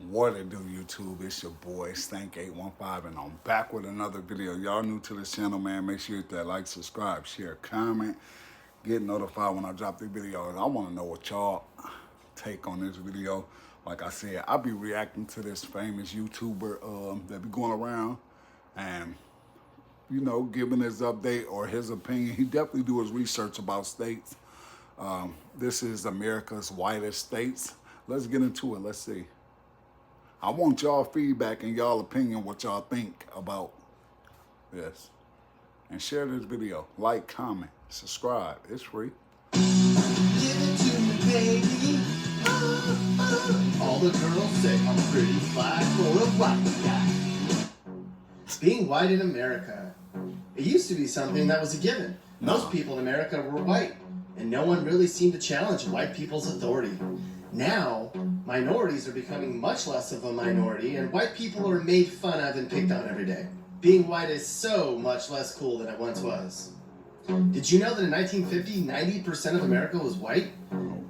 What it do, YouTube? It's your boy Stank815, and I'm back with another video. Y'all new to this channel, man, make sure you hit that like, subscribe, share, comment, get notified when I drop the videos. I want to know what y'all take on this video. Like I said, I'll be reacting to this famous YouTuber that be going around and, you know, giving his update or his opinion. He definitely do his research about states. This is America's whitest states. Let's get into it. Let's see. I want y'all feedback and y'all opinion, what y'all think about this. And share this video. Like, comment, subscribe. It's free. Give it to me, baby. All the girls say I'm pretty fly for a white guy. Being white in America, it used to be something that was a given. Most people in America were white, and no one really seemed to challenge white people's authority. Now, minorities are becoming much less of a minority, and white people are made fun of and picked on every day. Being white is so much less cool than it once was. Did you know that in 1950, 90% of America was white?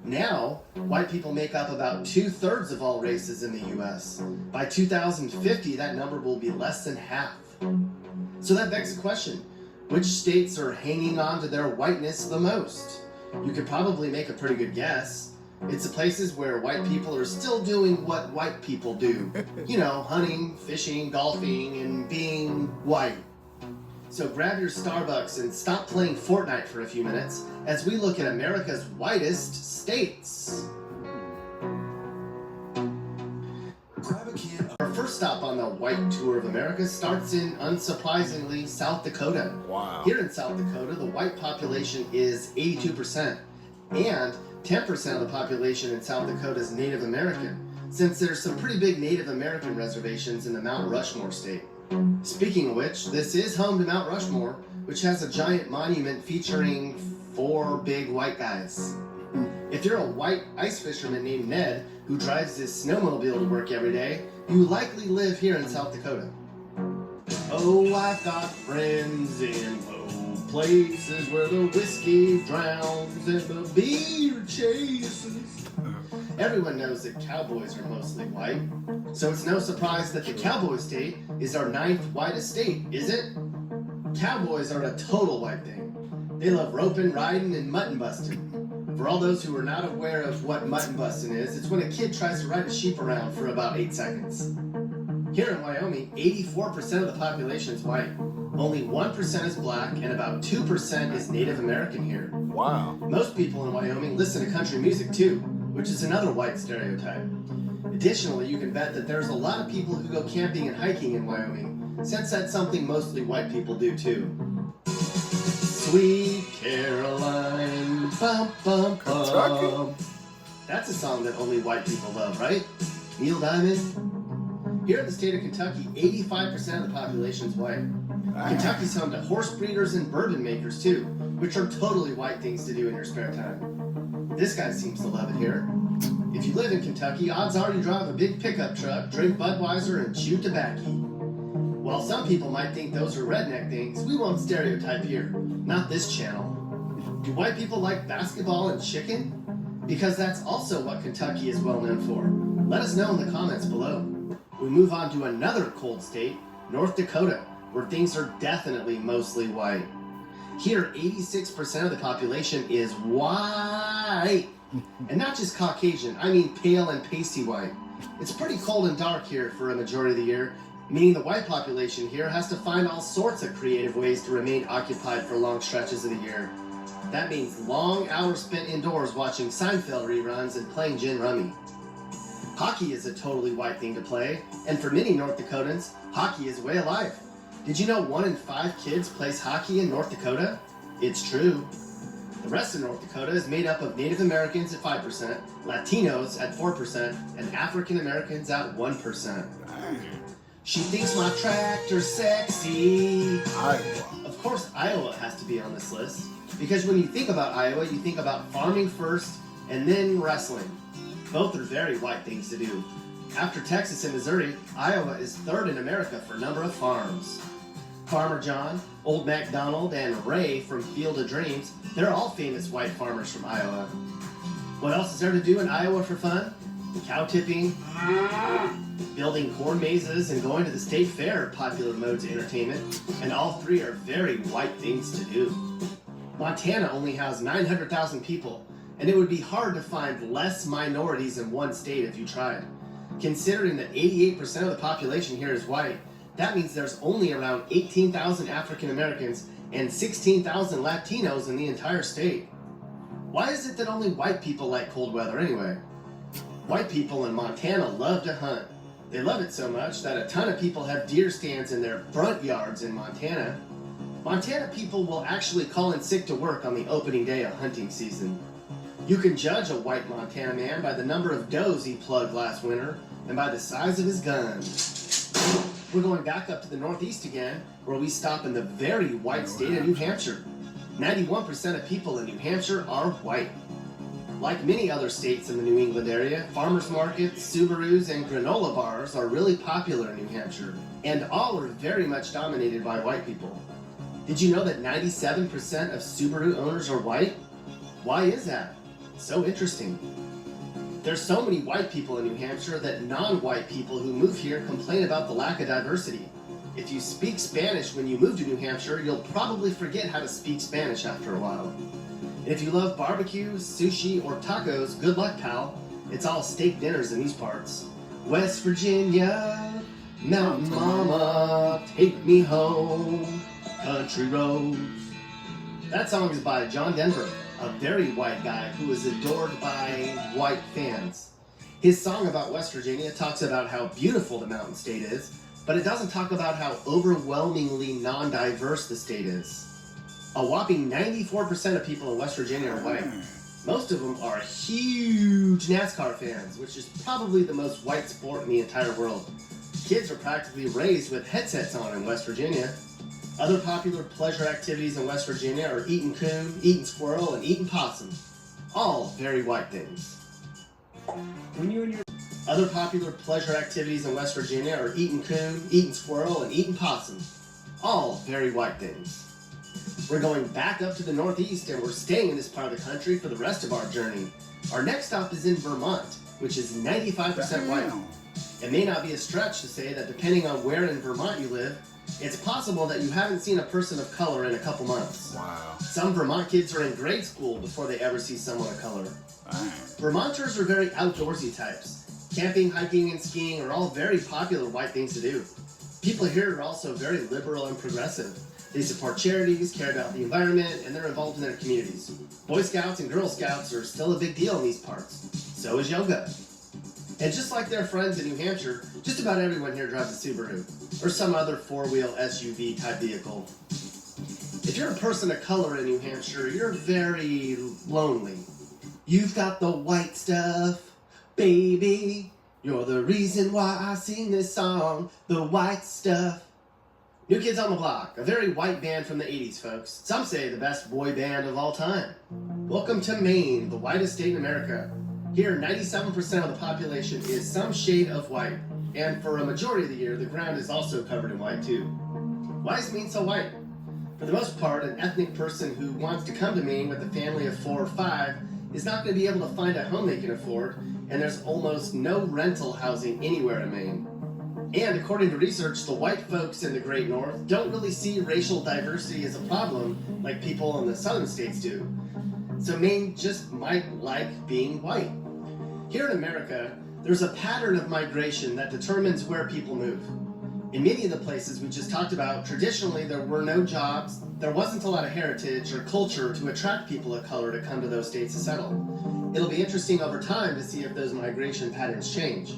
Now, white people make up about 2/3 of all races in the US. By 2050, that number will be less than half. So that begs the question, which states are hanging on to their whiteness the most? You could probably make a pretty good guess. It's the places where white people are still doing what white people do. You know, hunting, fishing, golfing, and being white. So grab your Starbucks and stop playing Fortnite for a few minutes as we look at America's whitest states. Our first stop on the white tour of America starts in, unsurprisingly, South Dakota. Wow. Here in South Dakota, the white population is 82%, and 10% of the population in South Dakota is Native American, since there's some pretty big Native American reservations in the Mount Rushmore state. Speaking of which, this is home to Mount Rushmore, which has a giant monument featuring 4 big white guys. If you're a white ice fisherman named Ned who drives his snowmobile to work every day, you likely live here in South Dakota. Oh, I've got friends in low places where the whiskey drowns and the beer chases. Everyone knows that cowboys are mostly white, so it's no surprise that the cowboy state is our 9th whitest state, is it? Cowboys are a total white thing. They love roping, riding, and mutton busting. For all those who are not aware of what mutton busting is, it's when a kid tries to ride a sheep around for about 8 seconds. Here in Wyoming, 84% of the population is white. Only 1% is black, and about 2% is Native American here. Wow. Most people in Wyoming listen to country music too, which is another white stereotype. Additionally, you can bet that there's a lot of people who go camping and hiking in Wyoming, since that's something mostly white people do too. Sweet Caroline, bum bum bum. That's a song that only white people love, right? Neil Diamond? Here in the state of Kentucky, 85% of the population is white. Kentucky's home to horse breeders and bourbon makers too, which are totally white things to do in your spare time. This guy seems to love it here. If you live in Kentucky, odds are you drive a big pickup truck, drink Budweiser, and chew tobacco. While some people might think those are redneck things, we won't stereotype here. Not this channel. Do white people like basketball and chicken? Because that's also what Kentucky is well known for. Let us know in the comments below. We move on to another cold state, North Dakota, where things are definitely mostly white. Here, 86% of the population is white. And not just Caucasian, I mean pale and pasty white. It's pretty cold and dark here for a majority of the year, meaning the white population here has to find all sorts of creative ways to remain occupied for long stretches of the year. That means long hours spent indoors watching Seinfeld reruns and playing gin rummy. Hockey is a totally white thing to play, and for many North Dakotans, hockey is a way of life. Did you know 1 in 5 kids plays hockey in North Dakota? It's true. The rest of North Dakota is made up of Native Americans at 5%, Latinos at 4%, and African Americans at 1%. She thinks my tractor's sexy. Iowa. Of course, Iowa has to be on this list, because when you think about Iowa, you think about farming first and then wrestling. Both are very white things to do. After Texas and Missouri, Iowa is 3rd in America for number of farms. Farmer John, Old MacDonald, and Ray from Field of Dreams, they're all famous white farmers from Iowa. What else is there to do in Iowa for fun? Cow tipping, building corn mazes, and going to the state fair are popular modes of entertainment, and all three are very white things to do. Montana only has 900,000 people, and it would be hard to find less minorities in one state if you tried. Considering that 88% of the population here is white, that means there's only around 18,000 African Americans and 16,000 Latinos in the entire state. Why is it that only white people like cold weather anyway? White people in Montana love to hunt. They love it so much that a ton of people have deer stands in their front yards in Montana. Montana people will actually call in sick to work on the opening day of hunting season. You can judge a white Montana man by the number of does he plugged last winter and by the size of his gun. We're going back up to the northeast again, where we stop in the very white state of New Hampshire. 91% of people in New Hampshire are white. Like many other states in the New England area, farmers markets, Subarus, and granola bars are really popular in New Hampshire, and all are very much dominated by white people. Did you know that 97% of Subaru owners are white? Why is that? So interesting. There's so many white people in New Hampshire that non-white people who move here complain about the lack of diversity. If you speak Spanish when you move to New Hampshire, you'll probably forget how to speak Spanish after a while. And if you love barbecue, sushi, or tacos, good luck, pal. It's all steak dinners in these parts. West Virginia, Mountain Mama, take me home, country roads. That song is by John Denver, a very white guy who is adored by white fans. His song about West Virginia talks about how beautiful the mountain state is, but it doesn't talk about how overwhelmingly non-diverse the state is. A whopping 94% of people in West Virginia are white. Most of them are huge NASCAR fans, which is probably the most white sport in the entire world. Kids are practically raised with headsets on in West Virginia. Other popular pleasure activities in West Virginia are eating coon, eating squirrel, and eating possum. All very white things. Other popular pleasure activities in West Virginia are eating coon, eating squirrel, and eating possum. All very white things. We're going back up to the northeast, and we're staying in this part of the country for the rest of our journey. Our next stop is in Vermont, which is 95% white. It may not be a stretch to say that depending on where in Vermont you live, it's possible that you haven't seen a person of color in a couple months. Wow. Some Vermont kids are in grade school before they ever see someone of color. Dang. Vermonters are very outdoorsy types. Camping, hiking, and skiing are all very popular white things to do. People here are also very liberal and progressive. They support charities, care about the environment, and they're involved in their communities. Boy Scouts and Girl Scouts are still a big deal in these parts. So is yoga. And just like their friends in New Hampshire, just about everyone here drives a Subaru, or some other four-wheel SUV type vehicle. If you're a person of color in New Hampshire, you're very lonely. You've got the white stuff, baby. You're the reason why I sing this song, the white stuff. New Kids on the Block, a very white band from the 80s, folks. Some say the best boy band of all time. Welcome to Maine, the whitest state in America. Here, 97% of the population is some shade of white. And for a majority of the year, the ground is also covered in white too. Why is Maine so white? For the most part, an ethnic person who wants to come to Maine with a family of 4 or 5 is not going to be able to find a home they can afford, and there's almost no rental housing anywhere in Maine. And according to research, the white folks in the Great North don't really see racial diversity as a problem like people in the southern states do. So Maine just might like being white. Here in America, there's a pattern of migration that determines where people move. In many of the places we just talked about, traditionally there were no jobs, there wasn't a lot of heritage or culture to attract people of color to come to those states to settle. It'll be interesting over time to see if those migration patterns change.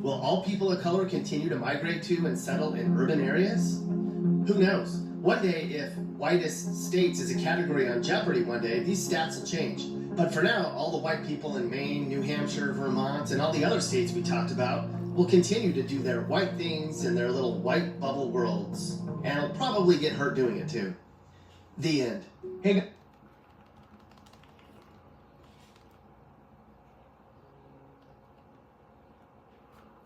Will all people of color continue to migrate to and settle in urban areas? Who knows? One day, if whitest states is a category on Jeopardy one day, these stats will change. But for now, all the white people in Maine, New Hampshire, Vermont, and all the other states we talked about will continue to do their white things in their little white bubble worlds. And will probably get hurt doing it too. The end. Hey,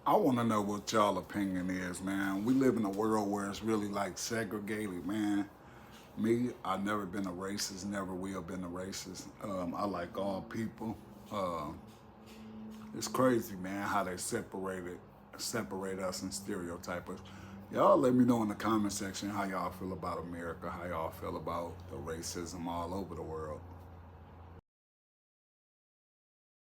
I want to know what y'all opinion is, man. We live in a world where it's really like segregated, man. Me, I've never been a racist, never will been a racist. I like all people. It's crazy, man, how they separate us and stereotype us. Y'all let me know in the comment section how y'all feel about America, how y'all feel about the racism all over the world.